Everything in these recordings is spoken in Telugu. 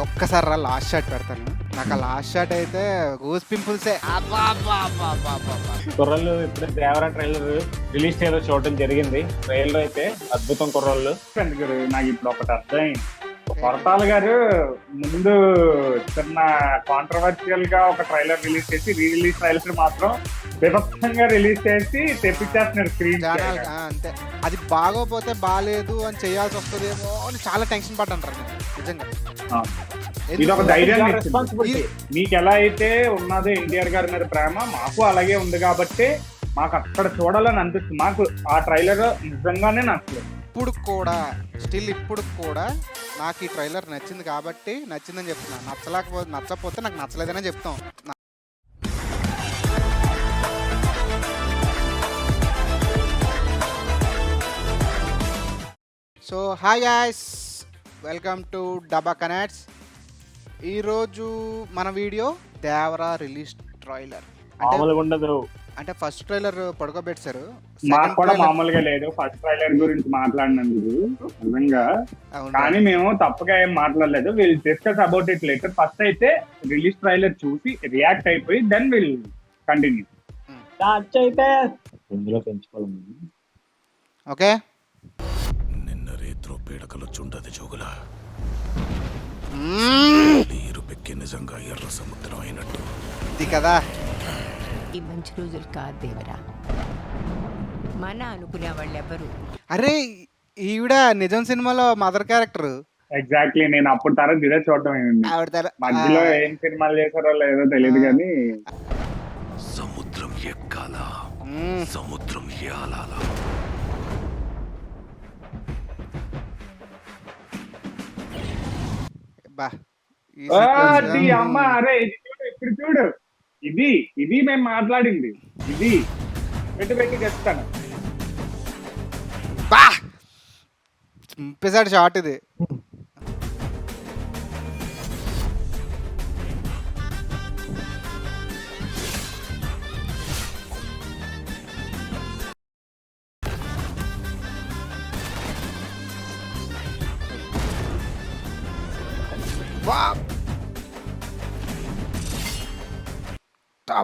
ఒక్కసారి రా లాస్ట్ షాట్ పెడతాను. నాకు ఆ లాస్ట్ షాట్ అయితే గూస్ పింపుల్సే. కుర్రలు ఇప్పుడు దేవరా ట్రైలర్ రిలీజ్ చేయడం చూడటం జరిగింది. ట్రైలర్ అయితే అద్భుతం కుర్రోళ్ళు. నాకు ఇప్పుడు ఒకటి అర్థమైంది. కొరటాల గారు ముందు చిన్న కాంట్రవర్షియల్ గా ఒక ట్రైలర్ రిలీజ్ చేసి రిలీజ్ ట్రైలర్ మాత్రం విభక్తంగా రిలీజ్ చేసి తెప్పించేస్తున్నారు స్క్రీన్. అంతే, అది బాగోపోతే బాగాలేదు అని చేయాల్సి వస్తుందేమో అని చాలా టెన్షన్ పడ్డాను నిజంగా. ఇది ఒక ధైర్యాన్ని రెస్పాన్సిబిలిటీ. మీకు ఎలా అయితే ఉన్నదో ఎన్టీఆర్ గారి మీద ప్రేమ మాకు అలాగే ఉంది కాబట్టి మాకు అక్కడ చూడాలని అనిపిస్తుంది. మాకు ఆ ట్రైలర్ నిజంగానే నచ్చలేదు. ఇప్పుడు కూడా నాకు ఈ ట్రైలర్ నచ్చింది కాబట్టి నచ్చిందని చెప్తున్నా. నచ్చకపోతే నాకు నచ్చలేదని చెప్తాం. So hi guys, welcome to డబ్బా కనెక్ట్స్. ఈరోజు మన వీడియో దేవరా రిలీజ్ ట్రైలర్. అంటే ఫస్ట్ ట్రైలర్ పడుకోబెట్టారు, మాకు కూడా మామూలుగా లేదు ఫస్ట్ ట్రైలర్ గురించి మాట్లాడినందుకు నిజంగా. కానీ మేము తప్పగా ఏం మాట్లాడలేదు. Will discuss about it later. First అయితే రిలీజ్ ట్రైలర్ చూసి రియాక్ట్ అయిపోయి దెన్ విల్ కంటిన్యూ. అయితే ఇందులో పెంచుకోవాలి. ఓకే, నిన్న రేత్రో పీడకలు చుండది జోగులా నీరు పెక్కి నిజంగా ఎర్ర సముద్రం అయినట్టు ఇది కదా. ఈ మంచి రోజులు కాదు దేవరా, మన అనుకునే వాళ్ళు ఎవరు. అరే ఈవిడ నిజం సినిమాలో మదర్ క్యారెక్టర్. ఎగ్జాక్ట్లీ, నేను అప్పుడు తర్వాత ఇదే చూడటం. మధ్యలో ఏం సినిమాలు చేశారో లేదో తెలియదు కానీ సముద్రం ఎక్కాల సముద్రం ఏలాల. బా అమ్మ అరే ఇప్పుడు చూడు, ఇది మేము మాట్లాడింది. ఇది పెట్టి చెప్తాను. బా చింపేశాడు షార్ట్ ఇది.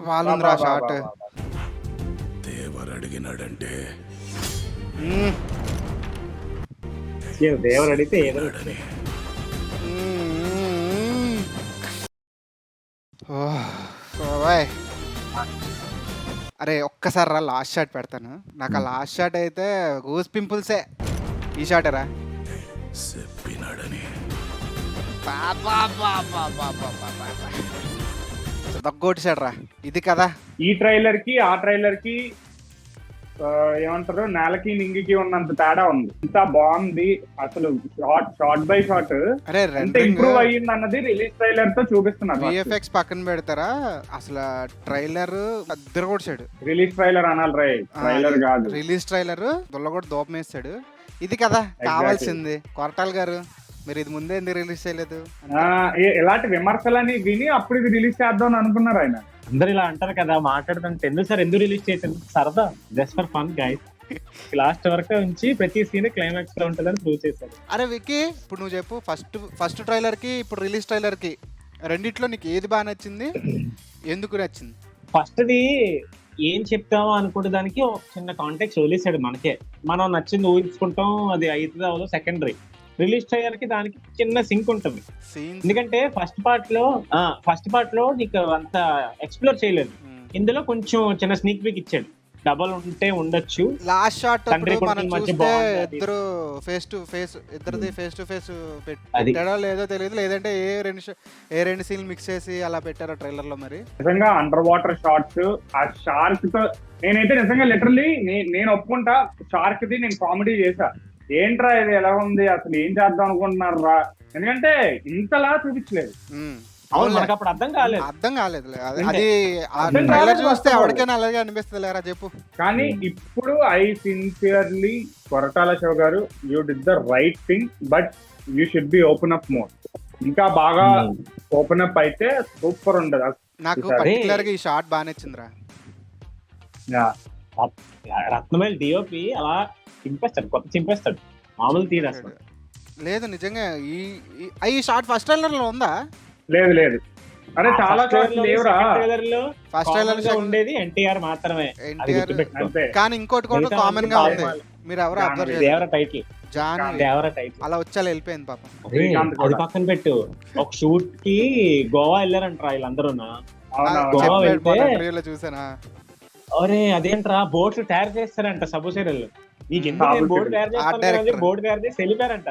బాగుందిరా షార్ట్. దేవర్ అడిగినాడంటే దేవుడు అడిగితే ఏదో. అరే ఒక్కసారి రా లాస్ట్ షాట్ పెడతాను. నాకు ఆ లాస్ట్ షాట్ అయితే గూస్ పింపుల్సే. ఈ షాటరా చెప్పినాడని దగ్గొట్టేశాడు రా. ఇది కదా, ఈ ట్రైలర్ కి ఆ ట్రైలర్ కి ఏమంటారు, నేలకి నింగికి ఉన్నంత తేడా ఉంది. ఇంత బాగుంది అసలు. షార్ట్ బై షార్ట్ ఎంత ఇంప్రూవ్ అయ్యింది అన్నది రిలీజ్ ట్రైలర్ తో చూపిస్తున్నారు. విఎఫ్ఎక్స్ పక్కన పెడతారా, అసలు ట్రైలర్ అద్దరు కొట్టాడు. రిలీజ్ ట్రైలర్ అనాలి రే, ట్రైలర్ కాదు. రిలీజ్ ట్రైలర్ దుల్ల కూడా దూపం వేస్తాడు. ఇది కదా కావాల్సింది. కొరటాల గారు, మీరు ఇది ముందే ఎందుకు రిలీజ్ చేయలేదు? ఇలాంటి విమర్శలని విని అప్పుడు ఇది రిలీజ్ చేద్దాం అనుకున్నారు ఆయన. అందరు ఇలా అంటారు కదా మాట్లాడుతుంటే, ఎందుకు రిలీజ్ చేసారు? సరదా, just for fun guys. Last వరకు ఉంచి ప్రతి సీన్ క్లైమాక్స్ లో ఉంటుందని ప్రూవ్ చేశారు. అరే విక్కీ, ఇప్పుడు నువ్వు చెప్పు, ఫస్ట్ ట్రైలర్ కి ఇప్పుడు రిలీజ్ ట్రైలర్ కి రెండిట్లో నీకు ఏది బాగా నచ్చింది, ఎందుకు నచ్చింది? ఫస్ట్ది ఏం చెప్తామో అనుకుంటే దానికి ఒక చిన్న కాంటాక్ట్ వదిలేసాడు మనకే. మనం నచ్చింది ఊహించుకుంటాం, అది అవుతుందో అవదో సెకండరీ. రిలీజ్ ట్రైలర్కి దానికి చిన్న సింక్ ఉంటుంది. ఎందుకంటే ఫస్ట్ పార్ట్ లో నీకు అంత ఎక్స్ప్లోర్ చేయలేదు. ఇందులో కొంచెం చిన్న స్నీక్ పీక్ ఇచ్చాడు. డబల్ ఉంటే ఉండొచ్చు. లాస్ట్ షాట్ ఇద్దరు ఫేస్ టు ఫేస్, ఇద్దరిది ఫేస్ టు ఫేస్ పెట్టాడో లేదో తెలియదు, లేదంటే ఏ రెండు సీన్లు మిక్స్ చేసి అలా పెట్టారో ట్రైలర్ లో. మరి నిజంగా అండర్ వాటర్ షాట్స్, ఆ షార్క్ తో నేనైతే నిజంగా లిటరల్లీ నేను ఒప్పుకుంటా, షార్క్ ది నేను కామెడీ చేశా. ఏంట్రా ఇది ఎలా ఉంది, అసలు ఏం చేద్దాం అనుకుంటున్నారు రా, ఎందుకంటే ఇంతలా చూపించలేదు. మనకు అప్పుడు అర్థం కాలేదు. అది ట్రైలర్ చూస్తే ఎవరికైనా అలాగే అనిపిస్తుంది లేరా చెప్పు. కానీ ఇప్పుడు ఐ సిన్సియర్లీ కొరటాల శివ గారు, you did the right thing, but you should be open up more. ఇంకా బాగా ఓపెన్ అప్ అయితే సూపర్ ఉండదు. నాకు పర్టికులర్ గా ఈ షాట్ బాగా నచ్చిందిరా. రత్నమేల్ డిఓపి అలా చింపేస్తాడు, కొత్త చింపేస్తాడు, మామూలు తీరు అసలు. లేదు నిజంగా ఈ షార్ట్ ఫస్ట్ ట్రైలర్ లో ఉందా? లేదు లేదు, అరే చాలా షార్ట్స్ లేవురా. ఫస్ట్ ట్రైలర్ ఉండేది ఎన్టీఆర్ మాత్రమే, ఎన్టీఆర్. అంతే. కానీ ఇంకోటి కూడా కామన్ గా ఉంది, మీరు ఎవరు అబ్జర్వ్ చేయాలి, దేవర టైటిల్, జాన్ దేవర టైటిల్ అలా వచ్చాలి వెళ్ళిపోయింది పాపం. అది పక్కన పెట్టు, ఒక షూట్ కి గోవా వెళ్ళారంటారా వీళ్ళందరూ. ఇంటర్వ్యూలో చూసానా? అరే అదేంట్రా బోట్లు తయారు చేస్తారంట సబ్బు సీరియల్. నీకు ఎందుకు బోర్డు తయారు చేస్తాను, బోర్డు తయారు చేసి వెళ్ళిపోయారంట.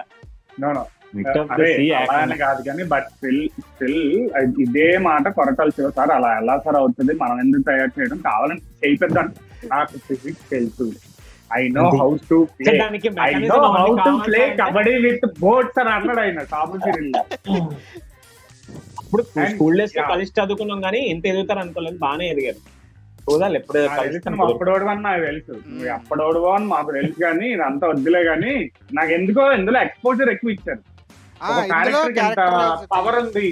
కాదు కానీ బట్ స్టిల్ ఇదే మాట కొరటాల శివ సార్ అలా ఎలా సార్ అవుతుంది, మనం ఎందుకు తయారు చేయడం, కావాలని చేయిద్దాం. నాకు ఫిజిక్స్ తెలుసు, I know how to play, I know how to play kabaddi with boats అని అన్నాడు ఆయన సాబు సీరియల్. ఇప్పుడు స్కూల్ డేస్ లో కలిసి చదువుకున్నాం కానీ ఇంత ఎదుగుతారు అనుకోలేదు, బాగానే ఎదిగారు. చూడాలి ఎప్పుడు అప్పుడోడు అని నాకు తెలుసు, అప్పుడోడు అని మాకు తెలుసు, కానీ ఇదంతా వద్దులే. కానీ నాకు ఎందుకో ఇందులో ఎక్స్పోజర్ ఎక్కువ ఇచ్చారు. పవర్ ఉంది,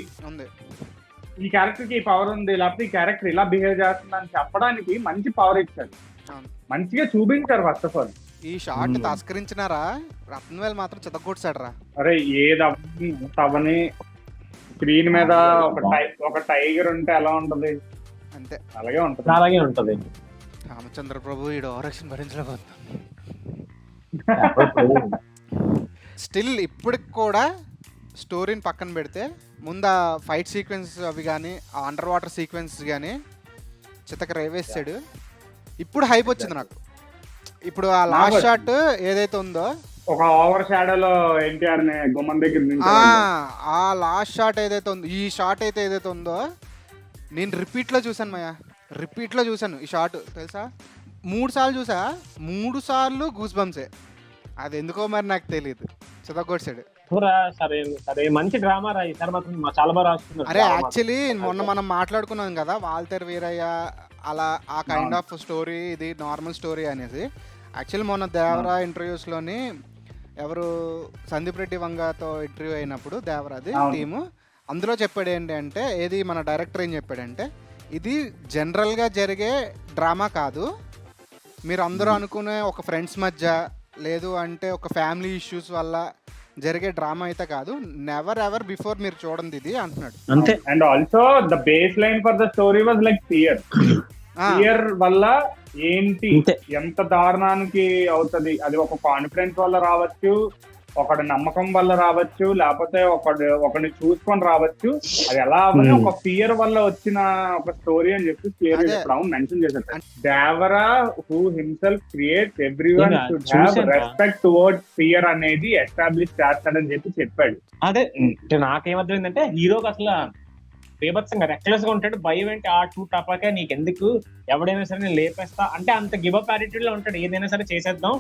ఈ క్యారెక్టర్ కి పవర్ ఉంది, లేకపోతే ఈ క్యారెక్టర్ ఇలా బిహేవ్ చేస్తుందని చెప్పడానికి మంచి పవర్ ఇచ్చారు, మంచిగా చూపించారు. ఫస్ట్ ఆఫ్ ఆల్ ఈ షార్ట్ తస్కరించినారా, రత్నవేల్ మాత్రం చితగొట్టాడు రా. అరే ఏదవని స్క్రీన్ మీద ఒక టైగర్ ఉంటే ఎలా ఉంటది, అంతే అలాగే ఉంటది. రామచంద్ర ప్రభు ఈ డైరెక్షన్ భరించలేకపోతున్నా. స్టిల్ ఇప్పటికి కూడా స్టోరీని పక్కన పెడితే ముందు ఆ ఫైట్ సీక్వెన్స్ అవి కానీ ఆ అండర్ వాటర్ సీక్వెన్స్ కానీ చితక రేవేసాడు. ఇప్పుడు హైప్ వచ్చింది నాకు. ఇప్పుడు ఆ లాస్ట్ షాట్ ఏదైతే ఉందో, ఒక ఓవర్ షాడోలో ఎన్టీఆర్ గుమ్మం దగ్గర ఆ లాస్ట్ షాట్ ఏదైతే ఉందో, ఈ షాట్ అయితే ఏదైతే ఉందో నేను రిపీట్లో చూసాను మయ్య, రిపీట్లో చూసాను ఈ షాట్ తెలుసా. 3 సార్లు చూసా, 3 సార్లు గూస్ బంప్సే. అది ఎందుకో మరి నాకు తెలియదు, చితగొట్టాడు. సరే మంచి డ్రామా రా, ఈసారి మాత్రం చాలా బాగా రాస్తున్నారు. అరే యాక్చువల్లీ మొన్న మనం మాట్లాడుకున్నాం కదా వాల్తేర్ వీరయ్య అలా ఆ కైండ్ ఆఫ్ స్టోరీ, ఇది నార్మల్ స్టోరీ అనేసి. యాక్చువల్లీ మొన్న దేవరా ఇంటర్వ్యూస్లోని ఎవరు సందీప్ రెడ్డి వంగతో ఇంటర్వ్యూ అయినప్పుడు దేవరాది టీము అందులో చెప్పాడు ఏంటి అంటే, ఏది మన డైరెక్టర్ ఏం చెప్పాడంటే, ఇది జనరల్గా జరిగే డ్రామా కాదు, మీరు అందరూ అనుకునే ఒక ఫ్రెండ్స్ మధ్య లేదు అంటే ఒక ఫ్యామిలీ ఇష్యూస్ వల్ల జరిగే డ్రామా అయితే కాదు, నెవర్ ఎవర్ బిఫోర్ మీరు చూడండి ఇది అంటున్నాడు. అంతే. And also the base line for the story was like fear వల్ల ఏంటి ఎంత దారుణానికి అవుతుంది, అది ఒక కాన్ఫిడెన్స్ వల్ల రావచ్చు, ఒకటి నమ్మకం వల్ల రావచ్చు, లేకపోతే ఒకడిని చూసుకొని రావచ్చు, అది ఎలా అవ్వని ఒక ఫియర్ వల్ల వచ్చిన ఒక స్టోరీ అని చెప్పి క్లియర్ మెన్షన్ చేశారు. Devara who himself creates everyone should have respect towards fear అనేది ఎస్టాబ్లిష్ చేస్తాడని చెప్పాడు. అదే నాకేమర్థమైందంటే, హీరోకి అసలు బీభత్సంగా రెక్లెస్ గా ఉంటాడు, భయం ఏంటి, ఆ టూ టపాకే నీకెందుకు, ఎవడైనా సరే నేను లేపేస్తా అంటే అంత గివ్ అప్ యాటిట్యూడ్ లో ఉంటాడు, ఏదైనా సరే చేసేద్దాం,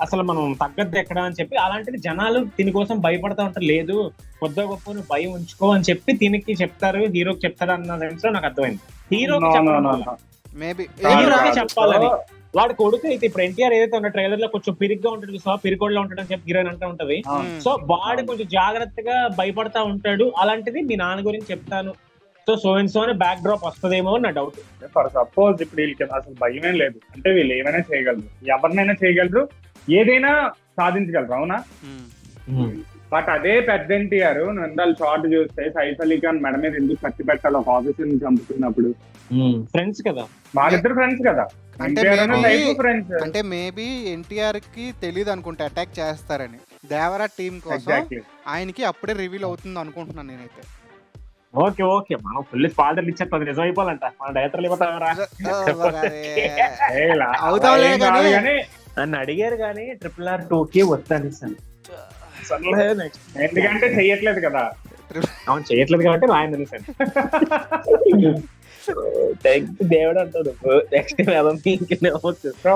అసలు మనం తగ్గద్దు ఎక్కడ అని చెప్పి. అలాంటిది జనాలు దీనికోసం భయపడతా ఉంటారు, లేదు కొద్ది గొప్ప నువ్వు భయం ఉంచుకో అని చెప్పి దీనికి చెప్తారు, హీరోకి చెప్తారు అన్న సెన్స్ లో నాకు అర్థమైంది. హీరోకి చెప్పాలని వాడు కొడుకు అయితే ఇప్పుడు ఎన్టీఆర్ ఏదైతే ఉన్న ట్రైలర్ లో కొంచెం పిరిగ్గా ఉంటాడు, సో పిరికోడ్లో ఉంటాడు అని చెప్పి హీరోయిన్ అంటూ ఉంటది. సో వాడు కొంచెం జాగ్రత్తగా భయపడతా ఉంటాడు, అలాంటిది మీ నాన్న గురించి చెప్తాను, సో అండ్ సో అని బ్యాక్ డ్రాప్ వస్తుందేమో నా డౌట్. ఫర్ సపోజ్ ఇప్పుడు వీళ్ళకి అసలు భయమే లేదు అంటే వీళ్ళు ఏమైనా చేయగలరు, ఎవరినైనా చేయగలరు, ఏదైనా సాధించగలరు, అవునా? బట్ అదే పెద్ద ఎన్టీఆర్ నువ్వు షార్ట్ చూస్తే సైఫ్ అలీ ఖాన్ మెడ మీద ఎందుకు కత్తి పెట్టాలి ఒక ఆఫీసర్ ని చంపుతున్నప్పుడు? ఫ్రెండ్స్ కదా, వాళ్ళిద్దరు ఫ్రెండ్స్ కదా. అంటే మేబీ ఎన్టీఆర్ కి తెలియదు అనుకుంటే అటాక్ చేస్తారని, దేవరా టీం కోసం ఆయనకి అప్పుడే రివీల్ అవుతుంది అనుకుంటున్నాను నేనైతే. ఓకే మనం ఫుల్ స్పాయిలర్లు ఇచ్చేది నిజం అయిపోవాలంట, మన డైరెక్టర్లు నన్ను అడిగారు కానీ RRR 2కి వస్తాను సార్, ఎందుకంటే చెయ్యట్లేదు కదా. అవును చేయట్లేదు కాబట్టి రాయండి సార్. దేవుడు అంటాడు next. So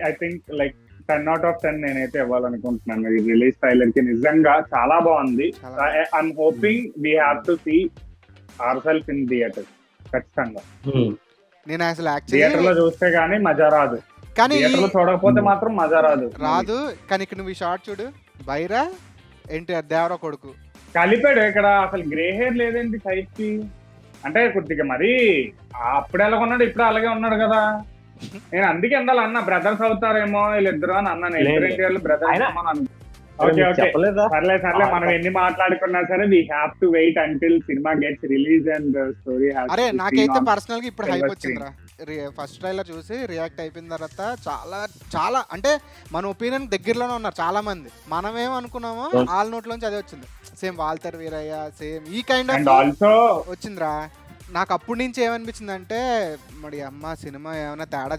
I think like 10 out of 10 నేనైతే ఇవ్వాలనుకుంటున్నాను. ఈ రిలీజ్ ట్రైలర్ కి నిజంగా చాలా బాగుంది. I'm hoping we have to see our self in theatre. ఖచ్చితంగా నేను అసలు థియేటర్ లో చూస్తే గానీ మజా రాదు, కానీ థియేటర్ లో చూడకపోతే మాత్రం మజా రాదు. కానీ ఇక్కడ నువ్వు ఈ షార్ట్ చూడు, బైరా ఎన్టీఆర్ దేవరా కొడుకు కలిపాడు ఇక్కడ. అసలు గ్రే హెయిర్ లేదేంటి సైజ్ కి, అంటే కొద్దిగా మరి అప్పుడు ఎలా ఉన్నాడు ఇప్పుడు అలాగే ఉన్నాడు కదా. నేను అందుకే ఎందాలి అన్న బ్రదర్స్ అవుతారేమో వీళ్ళిద్దరు అని అన్నాను. ఎన్టీఆర్ బ్రదర్స్ ఓకే ఓకే చెప్పలేదా? సర్లే మనం ఎన్ని మాట్లాడుకున్నా సరే we have to wait until cinema gets release and story అరే నాకైతే పర్సనల్ గా ఇప్పుడు హైప్ వచ్చిందిరా. ఫస్ట్ ట్రైలర్ చూసి రియాక్ట్ అయిపోయిన తర్వాత చాలా చాలా అంటే మన ఒపీనియన్ దగ్గరలోనే ఉన్నారు చాలా మంది. మనం ఏమనుకున్నామో వాళ్ళ నోట్లోంచి అదే వచ్చింది. సేమ్ వాల్టర్ వీరయ్య సేమ్ ఈ కైండ్ అండ్ ఆఫ్ ఆల్సో వచ్చిందిరా. నాకు అప్పటి నుంచి ఏమనిపించింది అంటే మరి అమ్మ సినిమా ఏమైనా తేడా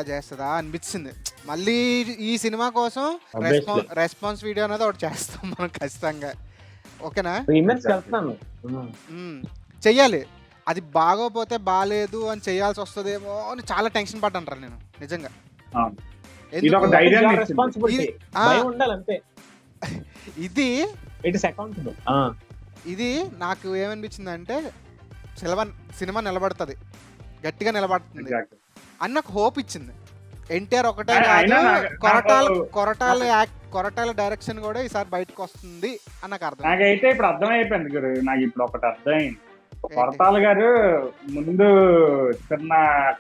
చేస్తుందా అనిపించింది. మళ్ళీ ఈ సినిమా కోసం రెస్పాన్స్ వీడియో అనేది ఒకటి చేస్తాం మనం ఖచ్చితంగా. ఓకేనా? రీమేక్స్ వెళ్తున్నాను. చెయ్యాలి. అది బాగోపోతే బాగాలేదు అని చేయాల్సి వస్తుందేమో అని చాలా టెన్షన్ పడ్డాను నేను నిజంగా. ఇది ఒక ధైర్యం రెస్పాన్సిబిలిటీ ఉండాలి అంతే. ఇది ఇట్ ఇస్ అకౌంటబుల్. ఇది నాకు ఏమనిపించింది అంటే సినిమా నిలబడుతుంది, గట్టిగా నిలబడుతుంది అని నాకు హోప్ ఇచ్చింది. ఎన్టీఆర్ ఒకటే కాదు, కొరటాల డైరెక్షన్ కూడా ఈసారి బయటకు వస్తుంది అని నాకు అర్థం. నాకైతే ఇప్పుడు అర్థమైపోయింది గురు. నాకు ఇప్పుడు ఒకటి అర్థమైంది. కొరటాల గారు ముందు చిన్న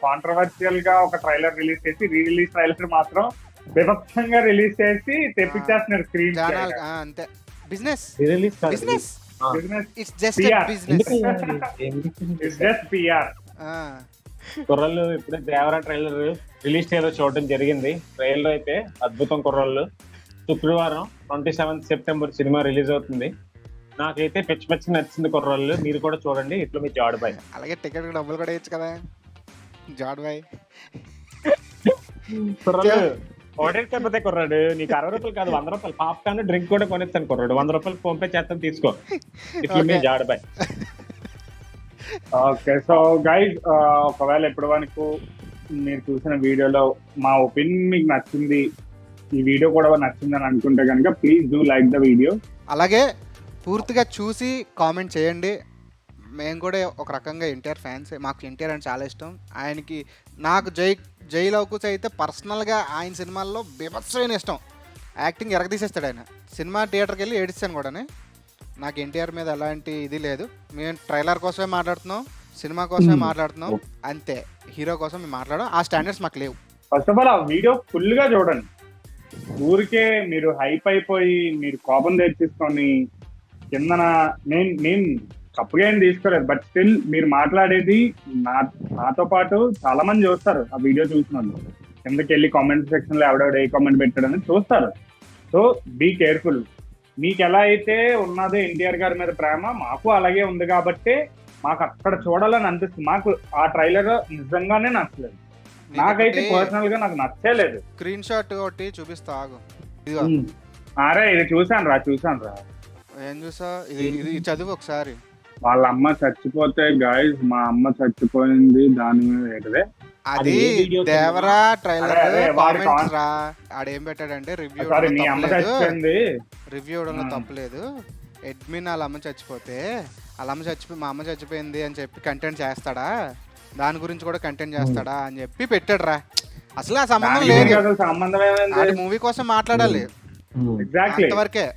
కాంట్రవర్షియల్ గా ఒక ట్రైలర్ రిలీజ్ చేసి రిలీజ్ ట్రైలర్ మాత్రం విభత్సంగా రిలీజ్ చేసి తెప్పించేస్తున్నారు స్క్రీన్. అంతే, business business it's just business, it's just PR. కుర్రలు ఇప్పుడే దేవరా ట్రైలర్ రిలీజ్ చేయాలో చూడడం జరిగింది. ట్రైలర్ అయితే అద్భుతం. కుర్రలు శుక్రవారం 27 సెప్టెంబర్ సినిమా రిలీజ్ అవుతుంది. నాకైతే పిచ్చి నచ్చింది కుర్రలు. మీరు కూడా చూడండి. ఇట్లా మీ జాడ్ బాయ్. అలాగే టికెట్ డబ్బులు కూడా ఇచ్చు కదా జాడ్ బాయ్. కుర్రలు ఆర్డర్ కాకపోతే కుర్రాడు నీకు 60 రూపాయలు కాదు 100 రూపాయలు పాప్కార్న్ డ్రింక్ కూడా కొనిస్తాను కుర్రాడు. 100 రూపాయలు ఫోన్ పే చేస్తాను తీసుకో. ఇట్లా మీ జాడ్ బాయ్. ఓకే సో గైస్, ఒకవేళ ఎప్పటి వరకు మీరు చూసిన వీడియోలో మా ఒపీనియన్ మీకు నచ్చింది, ఈ వీడియో కూడా నచ్చిందని అనుకుంటే కనుక please do like the video. అలాగే పూర్తిగా చూసి కామెంట్ చేయండి. మేము కూడా ఒక రకంగా ఎన్టీఆర్ ఫ్యాన్స్. మాకు ఎన్టీఆర్ అంటే చాలా ఇష్టం. ఆయనకి నాకు జై లవకుశ అయితే పర్సనల్గా ఆయన సినిమాల్లో బీభత్సమైన ఇష్టం. యాక్టింగ్ ఎరగదీసేస్తాడు ఆయన. సినిమా థియేటర్కి వెళ్ళి ఏడిస్తాను కూడా. నాకు ఎన్టీఆర్ మీద ఎలాంటి ఇది లేదు. మేము ట్రైలర్ కోసమే మాట్లాడుతున్నాం, సినిమా కోసమే మాట్లాడుతున్నాం అంతే. హీరో కోసం మేము మాట్లాడడం ఆ స్టాండర్డ్స్ మాకు లేవు. ఫస్ట్ ఆఫ్ ఆల్ ఆ వీడియో ఫుల్ గా చూడండి. ఊరికే మీరు హైప్ అయిపోయి మీరు కోపం తెచ్చేసుకొని కిందన నేను తప్పుగా ఏం తీసుకోలేదు. బట్ స్టిల్ మీరు మాట్లాడేది నాతో పాటు చాలా మంది చూస్తారు. ఆ వీడియో చూసిన వాళ్ళు కిందకి వెళ్ళి కామెంట్ సెక్షన్ లో ఎవడెవడ ఏ కామెంట్ పెట్టాడని చూస్తారు. So be careful. మీకు ఎలా అయితే ఉన్నదో ఎన్టీఆర్ గారి మీద ప్రేమ మాకు అలాగే ఉంది కాబట్టి మాకు అక్కడ చూడాలని అనిపిస్తుంది. మాకు ఆ ట్రైలర్ నిజంగానే నచ్చలేదు. నాకైతే పర్సనల్ గా నాకు నచ్చలేదు. స్క్రీన్ షాట్ ఒకటి చూపిస్తా ఆగు. అరే ఇది చూసాను రా. ఏం చూసా? ఇది చదువు ఒకసారి. వాళ్ళ అమ్మ చచ్చిపోతే గాయస్ మా అమ్మ చచ్చిపోయింది దాని మీద ఏంటదే అది దేవరా ట్రైలర్ కామెంట్స్ రా. ఆడేం పెట్టాడంటే రివ్యూ ఇవ్వడంలో తప్పలేదు. అడ్మిన్ వాళ్ళ అమ్మ చచ్చిపోతే మా అమ్మ చచ్చిపోయింది అని చెప్పి కంటెంట్ చేస్తాడా, దాని గురించి కూడా కంటెంట్ చేస్తాడా అని చెప్పి పెట్టాడు రా. అసలు ఆ సంబంధం లేదు. మూవీ కోసం మాట్లాడాలి అంతవరకే.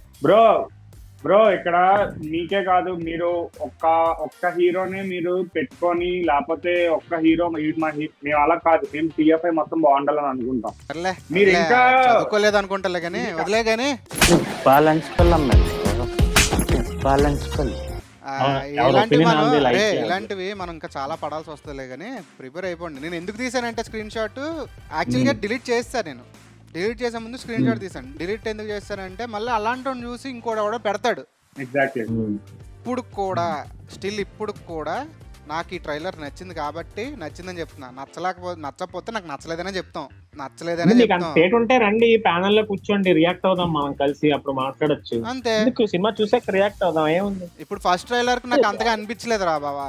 బ్రో ఇక్కడ మీకే కాదు, మీరు ఒక్క హీరోని మీరు పెట్టుకొని లేకపోతే ఒక్క హీరో మేము అలా కాదు, మేము టీఎఫ్ఐ మొత్తం బాగుండాలని అనుకుంటాం. మీరు ఇంకా చదువుకోలేదు అనుకుంటా కానీ వదిలే కానీ ఇలాంటివి మనం ఇంకా చాలా పడాల్సి వస్తుందిలే కానీ ప్రిపేర్ అయిపోండి. నేను ఎందుకు తీసానంటే స్క్రీన్ షాట్ యాక్చువల్గా డిలీట్ చేస్తాను. నేను డిలీట్ చేసే ముందు స్క్రీన్ షాట్ తీసాను. డిలీట్ ఎందుకు చేస్తానంటే మళ్ళీ అలాంటి చూసి ఇంకోటి పెడతాడు. ఎగ్జాక్ట్లీ. ఇప్పుడు కూడా నాకు ఈ ట్రైలర్ నచ్చింది కాబట్టి నచ్చిందని చెప్తున్నా. నచ్చకపోతే నాకు నచ్చలేదనే చెప్తాం. ఉంటే రండి ప్యానల్ లో కూర్చోండి, రియాక్ట్ అవుదాం మనం కలిసి, అప్పుడు మాట్లాడొచ్చు అంతే. సినిమా చూసాక రియాక్ట్ అవుదాం ఏముంది. ఇప్పుడు ఫస్ట్ ట్రైలర్ కు నాకు అంతగా అనిపించలేదు రా బాబా.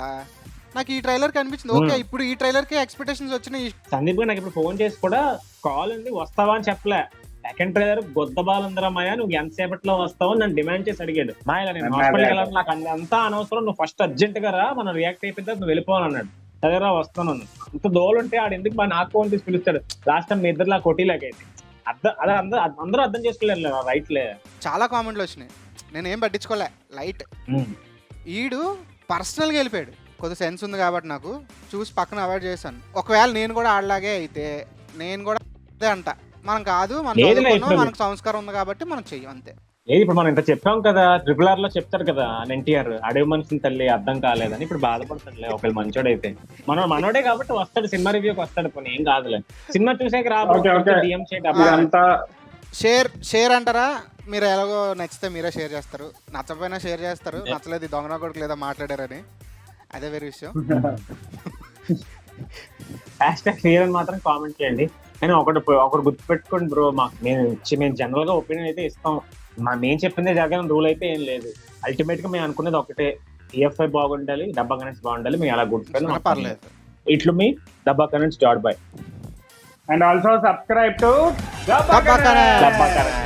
నాకు ఈ ట్రైలర్ కి అనిపించింది ఓకే. ఇప్పుడు ఈ ట్రైలర్ కి ఎక్స్పెక్టేషన్స్ వచ్చినాయి. సందీప్ నాకు ఇప్పుడు ఫోన్ చేసి కూడా కాల్ ఉంది వస్తావా అని చెప్పలే. సెకండ్ ట్రైలర్ గొద్దబాలందరమాయ నువ్వు ఎంతసేపట్లో వస్తావో నన్ను డిమాండ్ చేసి అడిగాడు. మాయలా నేను హాస్పిటల్కి వెళ్ళాలి, నాకు అంతా అనవసరం, నువ్వు ఫస్ట్ అర్జెంట్ గా రా, మనం రియాక్ట్ అయిపోతే నువ్వు వెళ్ళిపోవాలన్నాడు. సరేరా వస్తాను. అంత దోలు ఉంటే ఆడు ఎందుకు నాకు ఫోన్ తీసి పిలుస్తాడు. లాస్ట్ టైం మీ ఇద్దరు కొట్టిలాగైతే అందరూ అర్థం చేసుకోలేదు. రైట్లే చాలా కామెంట్లు వచ్చినాయి, నేనేం పట్టించుకోలే. లైట్ ఈడు పర్సనల్గా వెళ్ళిపోయాడు. కొద్ది సెన్స్ ఉంది కాబట్టి నాకు చూసి పక్కన అవాయిడ్ చేశాను. ఒకవేళ నేను కూడా ఆడలాగే అయితే నేను కూడా అదే అంట, మనం కాదు, మనం లేదులే చదువుకున్నాం, ఇప్పుడు. మనకు సంస్కారం ఉంది కాబట్టి మనం చెయ్యం అంతే. ఏది ఇప్పుడు మనం ఇంత చెప్పాం కదా, RRR లో చెప్తారు కదా ఎన్టీఆర్, అడవి మనిషిని తల్లి అర్థం కాలేదని. ఇప్పుడు బాధపడతాడులే ఒకవేళ మంచోడైతే. మనోడే కాబట్టి వస్తాడు, సినిమా రివ్యూకి వస్తాడు. పోనీ ఏం కాదులే, సినిమా చూసాక Okay, okay. DM ఇదంతా షేర్ అంటారా? మీరు ఎలాగో నచ్చితే మీరే షేర్ చేస్తారు, నచ్చకపోయినా షేర్ చేస్తారు. నచ్చలేదు దొంగన కొడుకు లేదా మాట్లాడారని, అదే వేరే విషయం. #షేర్ అని మాత్రం కామెంట్ చేయండి. కానీ ఒకటి గుర్తు పెట్టుకోండి బ్రో, మేము జనరల్ గా ఒపీనియన్ అయితే ఇస్తాం. మేము చెప్పిందే జరగాలని రూల్ అయితే ఏం లేదు. అల్టిమేట్ గా మేము అనుకునేది ఒకటే, TFI బాగుండాలి, డబ్బా కనెక్ట్స్ బాగుండాలి. మేము అలా గుర్తుపెట్టుకుని పర్లేదు. ఇట్లు మీ డబ్బా connects .by. And also subscribe to డబ్బా కనెక్ట్స్. డబ్బా కనెక్ట్స్.